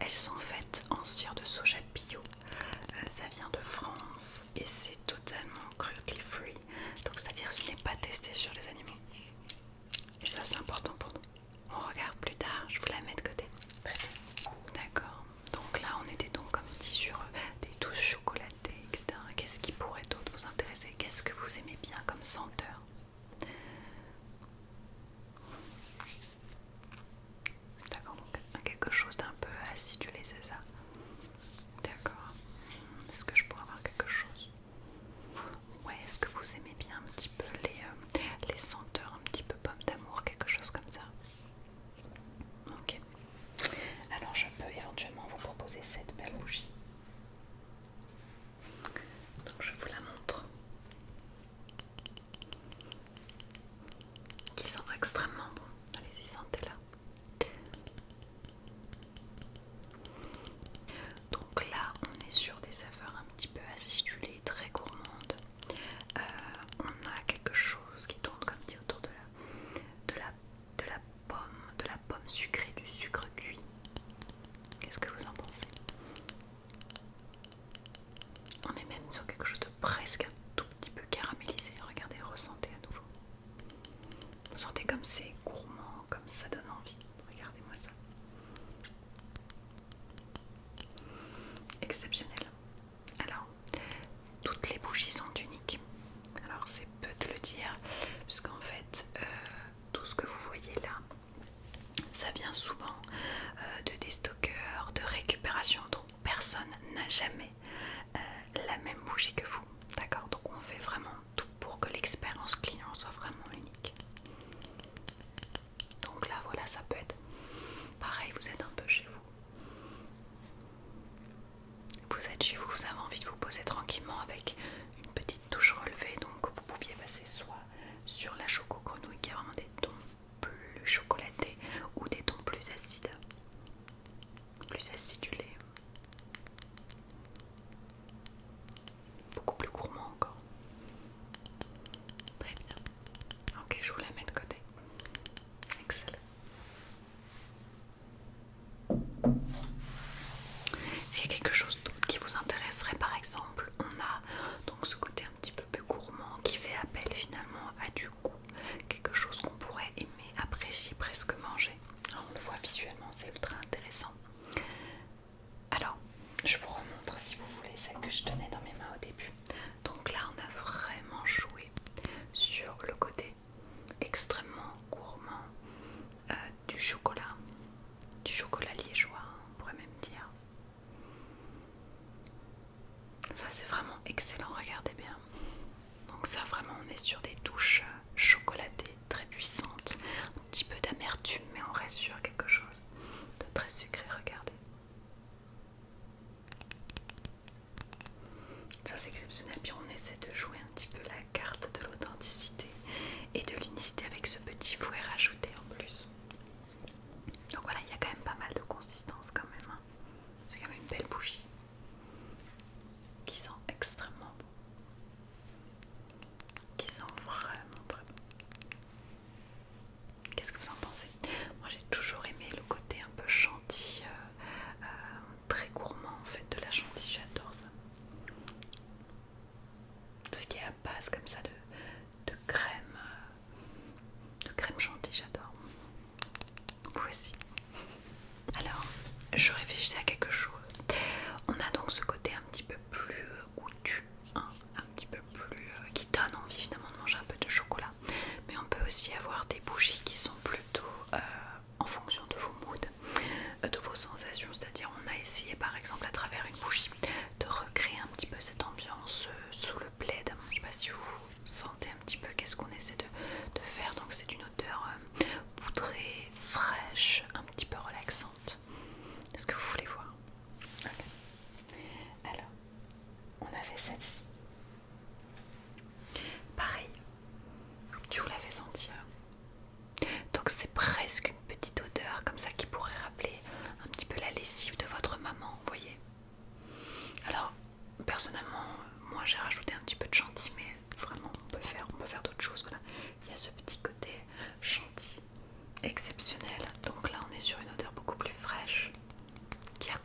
elles sont faites en cire de soja bio. Ça vient de France et c'est totalement cruelty free. Donc c'est-à-dire ce n'est pas testé sur les animaux. Et ça c'est important pour nous. On regarde plus tard, je vous la mets de côté. D'accord. Donc là on était donc comme dit sur des douces chocolatées, etc. Qu'est-ce qui pourrait d'autre vous intéresser? Qu'est-ce que vous aimez bien comme senteur? D'accord, donc quelque chose d'un peu acidulé, c'est ça? D'accord. Est-ce que je pourrais avoir quelque chose? Ouais, est-ce que vous aimez bien un petit peu les senteurs, un petit peu pomme d'amour, quelque chose comme ça? Ok. Alors je peux éventuellement vous proposer cette belle bougie. Donc je vous la montre. Qui sent extrêmement bon. Allez-y, sentez-la. Donc là, on est sur des saveurs un petit peu acidulées, très gourmandes. On a quelque chose qui tourne comme dit autour de la pomme sucrée, du sucre cuit. Qu'est-ce que vous en pensez? On est même sur quelque chose de presque un tout petit peu caramélisé. Regardez, ressentez à nouveau. Vous sentez comme c'est gourmand, comme ça donne envie. Regardez-moi ça. Exceptionnel. Alors, toutes les bougies sont uniques. Alors c'est peu de le dire, puisqu'en fait, tout ce que vous voyez là, ça vient souvent de déstockeurs, de récupération, donc personne n'a jamais la même bougie que vous. D'accord? Donc on fait vraiment tout pour que l'expérience client soit vraiment unique. Donc là voilà, ça peut être pareil, vous êtes un peu chez vous. Vous êtes chez vous, vous avez envie de vous poser tranquillement avec une petite touche relevée, donc vous pouviez passer soit sur la choco grenouille qui a vraiment des tons plus chocolatés ou des tons plus acides, plus acidulés, beaucoup plus gourmands encore. Très bien. Ok, je vous la mets de côté. Excellent. S'il y a quelque chose d'autre qui vous intéresserait, par exemple, on a donc ce côté un petit peu plus gourmand qui fait appel finalement à du goût, quelque chose qu'on pourrait aimer, apprécier, presque manger. Alors, on le voit visuellement, c'est ultra intéressant. Alors, je vous remontre si vous voulez celle que je tenais dans mes mains au début. Donc là, on a vraiment joué sur le côté extrêmement gourmand du chocolat liégeois, on pourrait même dire. Ça c'est vraiment excellent, regardez bien. Donc ça vraiment on est sur des touches chocolatées très puissantes, un petit peu d'amertume mais on reste sur quelque chose de très sucré, regardez. Ça c'est exceptionnel, puis on essaie de jouer un petit peu la carte de l'authenticité et de l'unicité avec ce petit fouet rajouté en plus. Donc voilà, il y a quand même pas mal de consistance quand même, hein. C'est quand même une belle bougie qui sent extrêmement bon, qui sent vraiment très bon. Qu'est-ce que vous en pensez? Moi j'ai toujours aimé le côté un peu chantilly, très gourmand en fait de la chantilly, j'adore ça. Tout ce qui est à base comme ça de crème chantilly, j'adore. Voici. Alors, je réfléchissais à quelque chose. On a donc ce côté un petit peu plus goûtu, hein, un petit peu plus qui donne envie finalement de manger un peu de chocolat. Mais on peut aussi avoir des bougies qui sont plutôt en fonction de vos moods, de vos sensations. C'est-à-dire, on a essayé par exemple à travers une bougie de recréer un petit peu cette ambiance sous le plaid. Je ne sais pas si vous sentez un petit peu qu'est-ce qu'on essaie de faire. Donc, c'est une odeur poudrée, fraîche, un petit peu relaxante. Est-ce que vous voulez voir? Okay. Alors, on avait celle-ci. Pareil, tu vous l'avais senti. Donc c'est presque une petite odeur comme ça qui pourrait rappeler un petit peu la lessive de votre maman, vous voyez. Alors, personnellement, moi j'ai rajouté un petit peu de chantilly, mais vraiment on peut faire d'autres choses. Voilà, il y a ce petit côté chantilly exceptionnel. Donc là on est sur une odeur beaucoup plus fraîche qui accompagne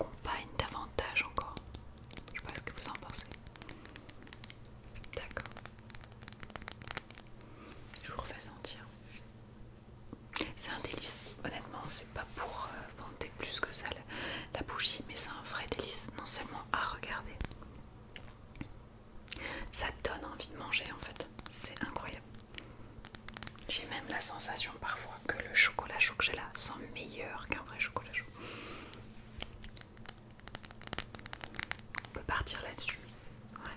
la sensation parfois que le chocolat chaud que j'ai là sent meilleur qu'un vrai chocolat chaud. On peut partir là-dessus. Ouais.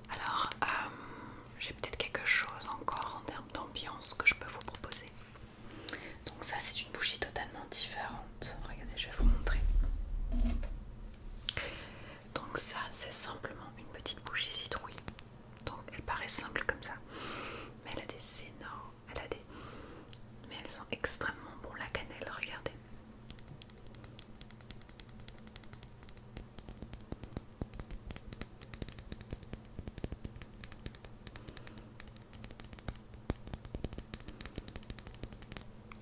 Alors, j'ai peut-être quelque chose encore en termes d'ambiance que je peux vous proposer. Donc ça, c'est une bougie totalement différente. Regardez, je vais vous montrer. Donc ça, c'est simplement une petite bougie citrouille. Donc elle paraît simple comme ça, mais elle a des énormes, mais elles sont extrêmement bon. La cannelle, regardez.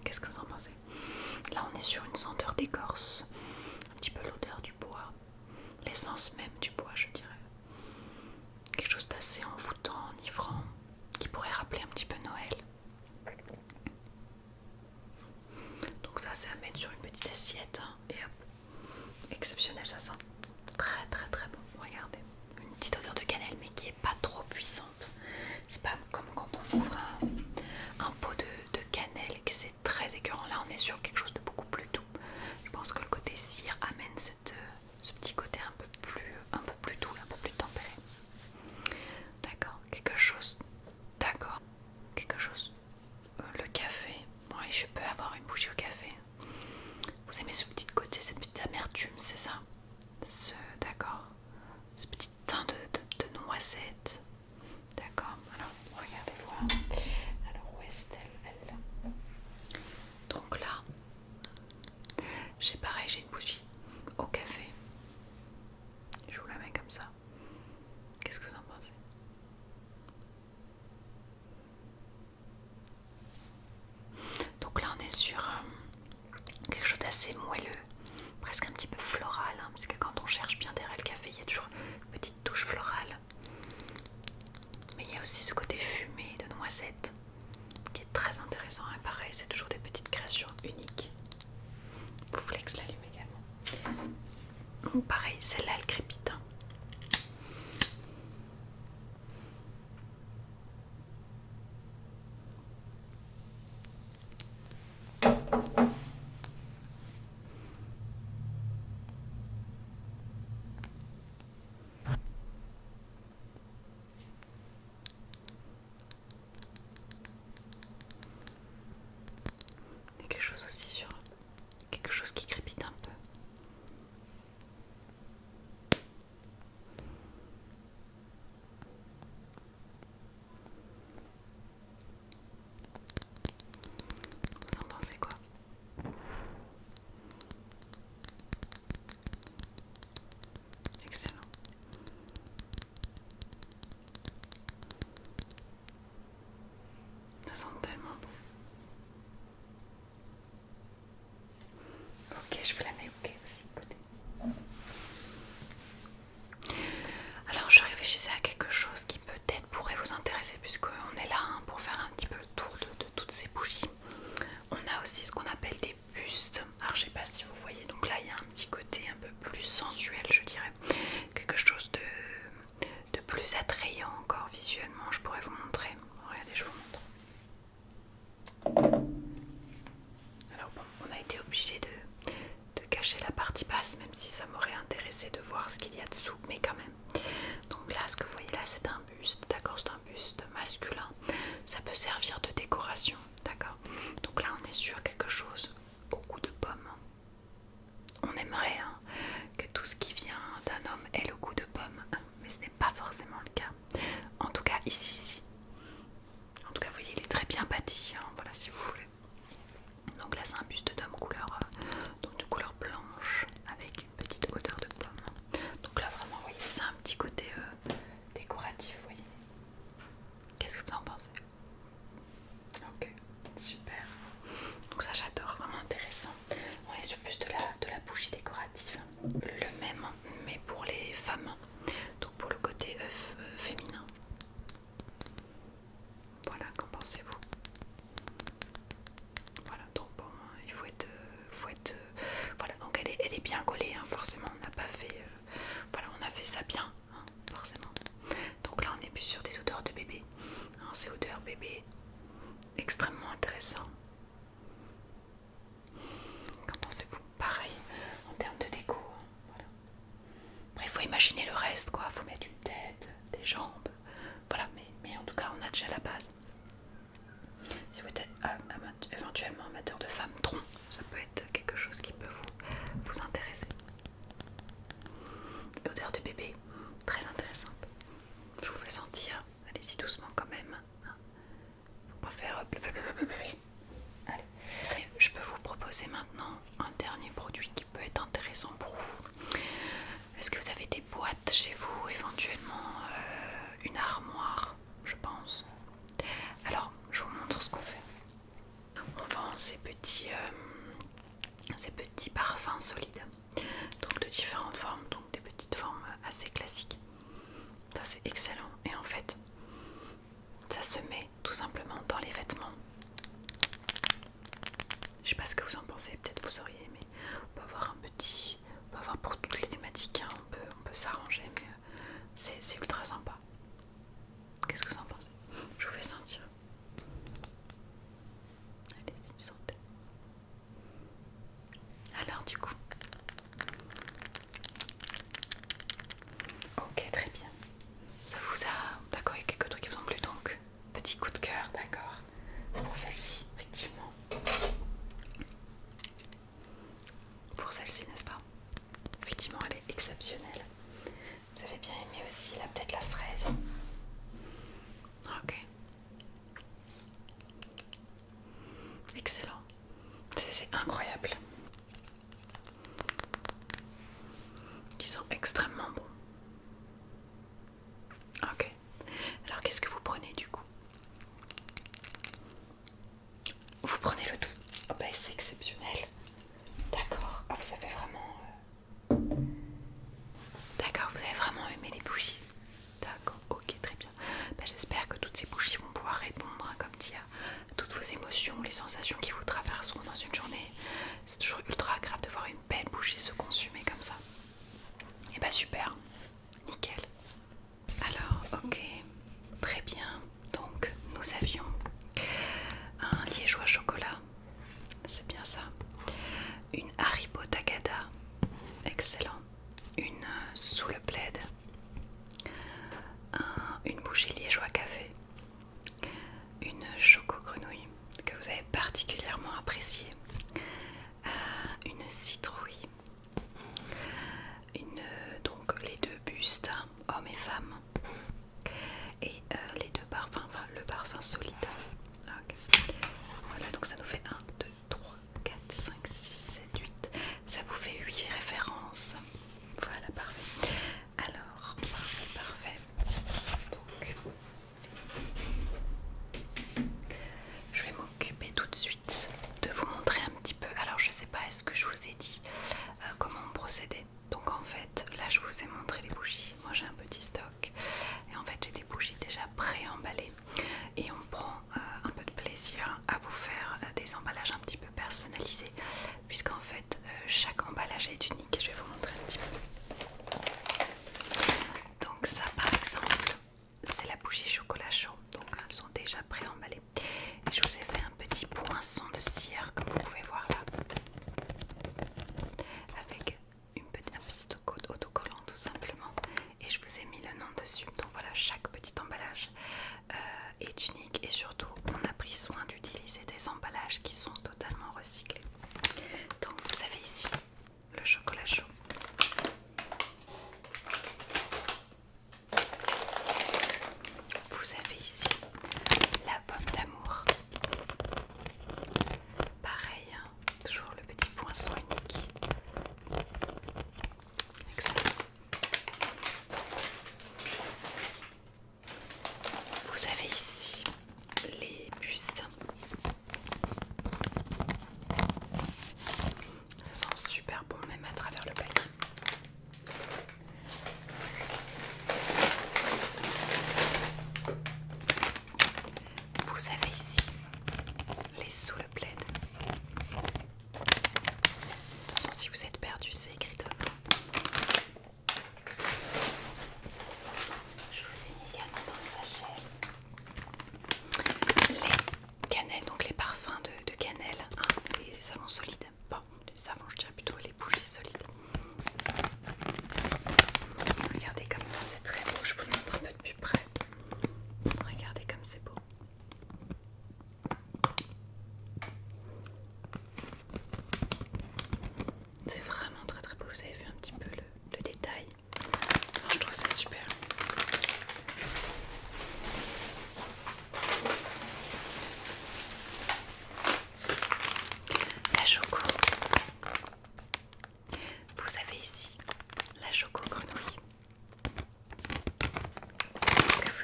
Qu'est-ce que vous en pensez? Là, on est sur une senteur d'écorce, un petit peu l'odeur du bois, l'essence même du bois, je dirais. Quelque chose d'assez envoûtant, enivrant, qui pourrait rappeler un petit peu Noël. Donc ça, c'est à mettre sur une petite assiette, hein, et hop, exceptionnel, ça sent très très très bon. Regardez, une petite odeur de cannelle, mais qui est pas trop puissante. C'est pas comme quand on ouvre un pot de cannelle et que c'est très écœurant. Là, on est sur quelque chose de beaucoup plus doux. Je pense que le côté cire amène ce petit côté un peu plus doux, un peu plus tempéré. D'accord, quelque chose. D'accord, quelque chose. Le café. Oui, je peux avoir une bougie au café. Vous aimez ce petit côté, cette petite amertume, c'est ça? D'accord. Ce petit teint de noisette. D'accord. Alors, regardez voir. Alors, où est-elle, elle? Donc là, j'ai une bougie au café. Je vous la mets comme ça. Qu'est-ce que vous en pensez? Donc là, on est sur quelque chose d'assez moelleux, presque un petit peu floral, hein, parce que quand on cherche bien derrière le café, il y a toujours une petite touche florale. Mais il y a aussi ce côté fumé de noisette qui est très intéressant. Et pareil, c'est toujours des petites créations uniques. Vous voulez que je l'allume également? Donc pareil, celle-là, elle crépite. Hein. Il y a quelque chose aussi sur quelque chose qui crépite un peu. Vous en pensez quoi? Excellent. Ça sent tellement bon. Ok, je vous la mets ok aussi de côté. Alors je réfléchissais à quelque chose qui peut-être pourrait vous intéresser puisqu'on est là hein, pour faire un petit peu le tour de toutes ces bougies. On a aussi ce qu'on appelle des bustes. Alors je sais pas si vous voyez, donc là il y a un petit côté un peu plus sensuel je dirais. Quelque chose de plus attrayant encore visuellement, je pourrais vous montrer. Regardez, je vous montre. Alors bon, on a été obligé de cacher la partie basse, même si ça m'aurait intéressé de voir ce qu'il y a dessous, mais quand même. Donc là, ce que vous voyez là, c'est un buste, d'accord, c'est un buste masculin. Ça peut servir de décoration, d'accord. Donc là, on est sur quelque chose au goût de pomme. On aimerait hein, que tout ce qui vient d'un homme ait le goût de pomme, mais ce n'est pas forcément le cas. En tout cas, ici. En tout cas, vous voyez, il est très bien bâti, hein, voilà, si vous voulez. Donc là, c'est un buste d'homme donc de couleur blanche avec une petite odeur de pomme. Donc là, vraiment, vous voyez, c'est un petit côté décoratif, vous voyez. Qu'est-ce que vous en pensez? Ok, super. Donc ça, j'adore, vraiment intéressant. On est sur plus de la bougie décorative. Le même, mais pour les femmes. Donc pour le côté féminin. bébé, très intéressante. Je vous fais sentir, allez-y doucement quand même. Faut pas faire Allez. Je peux vous proposer maintenant un dernier produit qui peut être intéressant pour vous. Est-ce que vous avez des boîtes chez vous, éventuellement une armoire, je pense. Alors, je vous montre ce qu'on fait. On vend ces petits parfums solides, donc de différentes formes, donc des petites formes assez classiques. Ça c'est excellent et en fait ça se met tout simplement dans les vêtements. Je sais pas ce que vous en pensez, peut-être vous auriez aimé. On peut avoir on peut avoir pour toutes les thématiques, hein. On peut s'arranger, mais c'est ultra sympa. Qu'est-ce que vous en pensez? Je vous fais sentir. Allez-y, vous sentez. Alors du coup, ok, très bien. Ça vous a... D'accord, il y a quelques trucs qui vous ont plu, donc petit coup de cœur, d'accord. Pour celle-ci, effectivement. Pour celle-ci, n'est-ce pas? Effectivement, elle est exceptionnelle. Vous avez bien aimé aussi, là, peut-être la fraise. Ok. Excellent. C'est incroyable. Ils sont extrêmement bons. Ok. Alors qu'est-ce que vous prenez du coup? Vous prenez le tout. Oh bah c'est exceptionnel. D'accord. Ah, vous avez vraiment... D'accord, vous avez vraiment aimé les bougies. D'accord, ok, très bien. Bah, j'espère que toutes ces bougies vont pouvoir répondre, hein, comme dit, à toutes vos émotions, les sensations qui vous traverseront dans une journée. C'est toujours ultra agréable de voir une belle bougie se consumer comme ça. Et bah super, nickel. Alors, ok, très bien. Donc, nous avions un liégeois chocolat, c'est bien ça. Une Haribo Tagada, excellent. Une sous le plaid. Une bougie liégeois café. Une choco grenouille que vous avez particulièrement appréciée. Une citrouille. Donc les deux bustes, hommes et femmes. Et les deux parfums, enfin le parfum solide. Okay. Voilà, donc ça nous fait 1, 2, 3, 4, 5, 6, 7, 8. Ça vous fait 8 références. Voilà, parfait. Alors, parfait. Donc, je vais m'occuper tout de suite de vous montrer un petit peu. Alors, je sais pas, est-ce que je vous ai dit comment on procédait? Donc en fait, là je vous ai montré les bougies. Moi j'ai un petit stock. Et en fait, j'ai des bougies déjà pré-emballées. Et on prend un peu de plaisir à vous faire des emballages un petit peu personnalisés. Puisqu'en fait, chaque emballage est unique. Je vais vous montrer un petit peu. Donc ça par exemple, c'est la bougie chocolat chaud. Donc elles sont déjà pré-emballées. Et je vous ai fait un petit poinçon de cire, comme vous pouvez voir là. Avec un petit autocollant tout simplement. Et je vous ai mis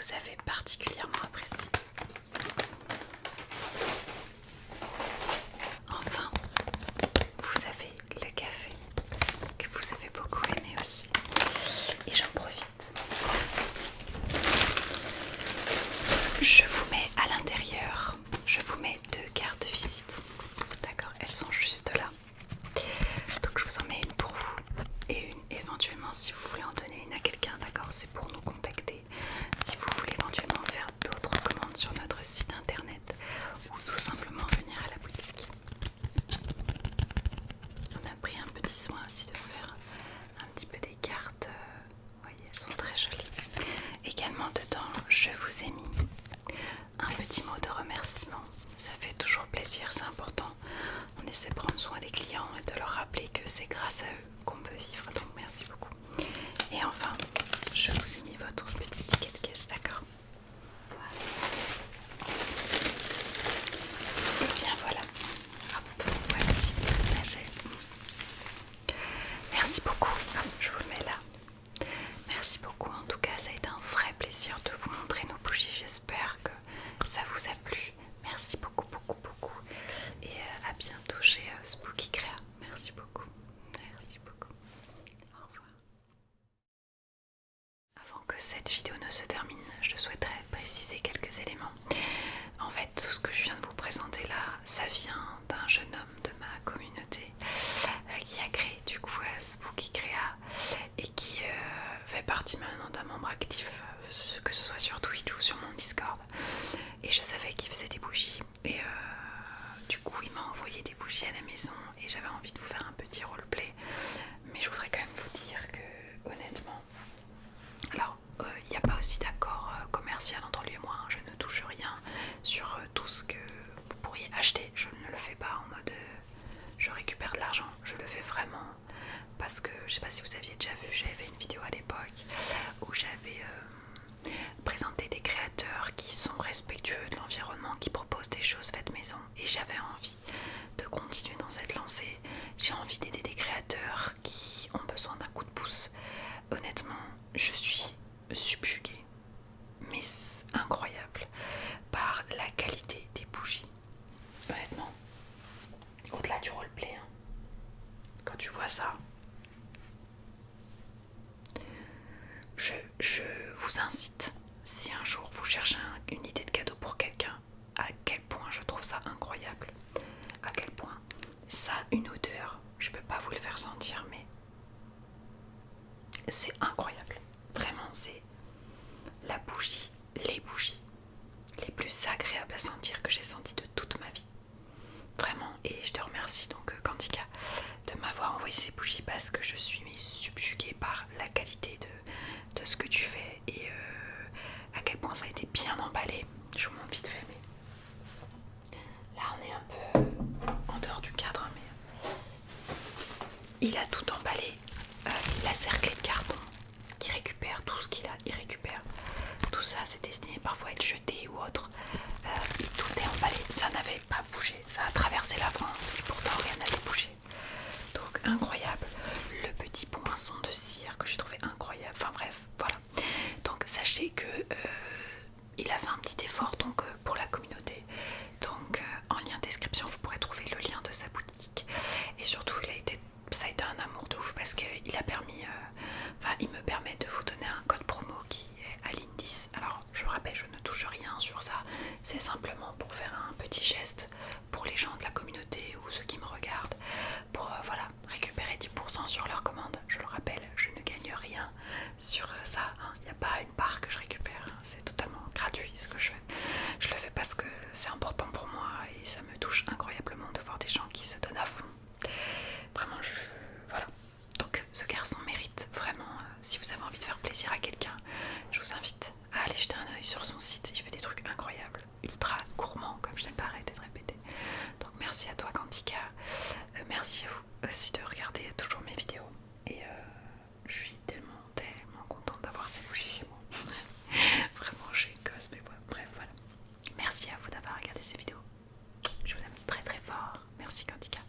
vous avez particulièrement apprécié. Enfin, vous avez le café que vous avez beaucoup aimé aussi. Et j'en profite. Je vous mets à l'intérieur, je vous mets 2 cartes de visite. D'accord, elles sont juste là. Donc je vous en mets une pour vous et une éventuellement si vous voulez en donner une à quelqu'un. D'accord, c'est pour nous contacter. Si vous voulez éventuellement faire d'autres commandes sur notre site internet ou tout simplement venir à la boutique. On a pris un petit soin aussi de faire un petit peu des cartes. Vous voyez, elles sont très jolies. Également dedans, je vous ai mis un petit mot de remerciement. Ça fait toujours plaisir, c'est important. On essaie de prendre soin des clients et de leur rappeler que c'est grâce à eux qu'on peut vivre. Donc merci beaucoup. Et enfin, je vous ai mis votre petit ticket de caisse, d'accord? Voilà. Et bien voilà. Hop, voici le sachet. Merci beaucoup. Hop, je vous le mets là. Merci beaucoup. En tout cas, ça a été un vrai plaisir de vous montrer nos bougies. J'espère que ça vous a plu. Merci beaucoup, beaucoup, beaucoup. Et à bientôt chez Spooky Créa. Merci beaucoup. Merci beaucoup. Au revoir. Avant que cette vidéo ne se termine, je souhaiterais préciser quelques éléments. En fait, tout ce que je viens de vous présenter là, ça vient d'un jeune homme de ma communauté qui a créé du coup Spooky Créa et qui fait partie maintenant d'un membre actif, que ce soit sur Twitch ou sur mon Discord. Et je savais qu'il faisait des bougies et du coup il m'a envoyé des bougies à la maison et j'avais envie de vous faire un petit roleplay. Mais je voudrais quand même vous dire que honnêtement, alors il n'y a pas aussi d'accord commercial entre lui et moi, hein. Je ne touche rien sur tout ce que vous pourriez acheter. Je ne le fais pas en mode je récupère de l'argent, je le fais vraiment parce que je sais pas si vous aviez déjà vu, j'avais fait une vidéo à l'époque où j'avais présenté des créateurs qui sont respectueux de l'environnement, qui proposent des choses faites maison et j'avais envie de continuer dans cette lancée. J'ai envie d'aider des créateurs qui ont besoin d'un coup de pouce. Honnêtement, je suis subjuguée, mais incroyable, par la qualité des bougies. Honnêtement, au-delà du roleplay, hein, quand tu vois ça, je vous incite, si un jour vous cherchez une idée de cadeau pour quelqu'un, à quel point je trouve ça incroyable, à quel point ça a une odeur, je peux pas vous le faire sentir, mais c'est incroyable. Vraiment, c'est la bougie, les bougies les plus agréables à sentir que j'ai senti de toute ma vie. Vraiment, et je te remercie donc Quantica de m'avoir envoyé ces bougies parce que je suis subjuguée par la qualité de ce que tu fais et à quel point ça a été bien emballé. Je vous montre vite fait, mais là on est un peu en dehors du cadre, hein, mais il a tout emballé. Il a cerclé de carton qui récupère tout ce qu'il a, il récupère tout ça, c'est destiné parfois à être jeté ou autre. Et tout est emballé, ça n'avait pas bougé, ça a traversé la France et pourtant rien n'avait bougé. Donc incroyable. Le petit poinçon de cire que j'ai trouvé incroyable. Enfin bref, voilà. Donc sachez que il a fait un petit effort donc pour la communauté. Donc en lien description vous pourrez trouver le lien de sa boutique. Et surtout ça a été un amour de ouf parce qu'il a permis, il me permet de vous donner un code promo qui est Aline 10. Alors je rappelle, je ne touche rien sur ça. C'est simplement pour faire un petit geste pour les gens de la communauté ou ceux qui me regardent, pour voilà, récupérer 10% sur leur commande. Je le rappelle, je ne gagne rien sur ça, hein. Il n'y a pas une part que je récupère, hein. C'est totalement gratuit ce que je fais. Je le fais parce que c'est important pour moi et ça me touche incroyablement de voir des gens qui se donnent à fond. Vraiment, voilà. Donc ce garçon mérite vraiment, si vous avez envie de faire plaisir à quelqu'un, je vous invite à aller jeter un œil sur son site. Il fait des trucs incroyables, ultra gourmands, comme je n'ai pas arrêté de répéter. Donc merci à toi Quantica, merci à vous aussi de regarder toujours mes vidéos. Et je suis tellement contente d'avoir ces bougies chez moi. Vraiment, j'ai une gosse, mais bref, voilà. Merci à vous d'avoir regardé ces vidéos. Je vous aime très très fort. Merci Quantica.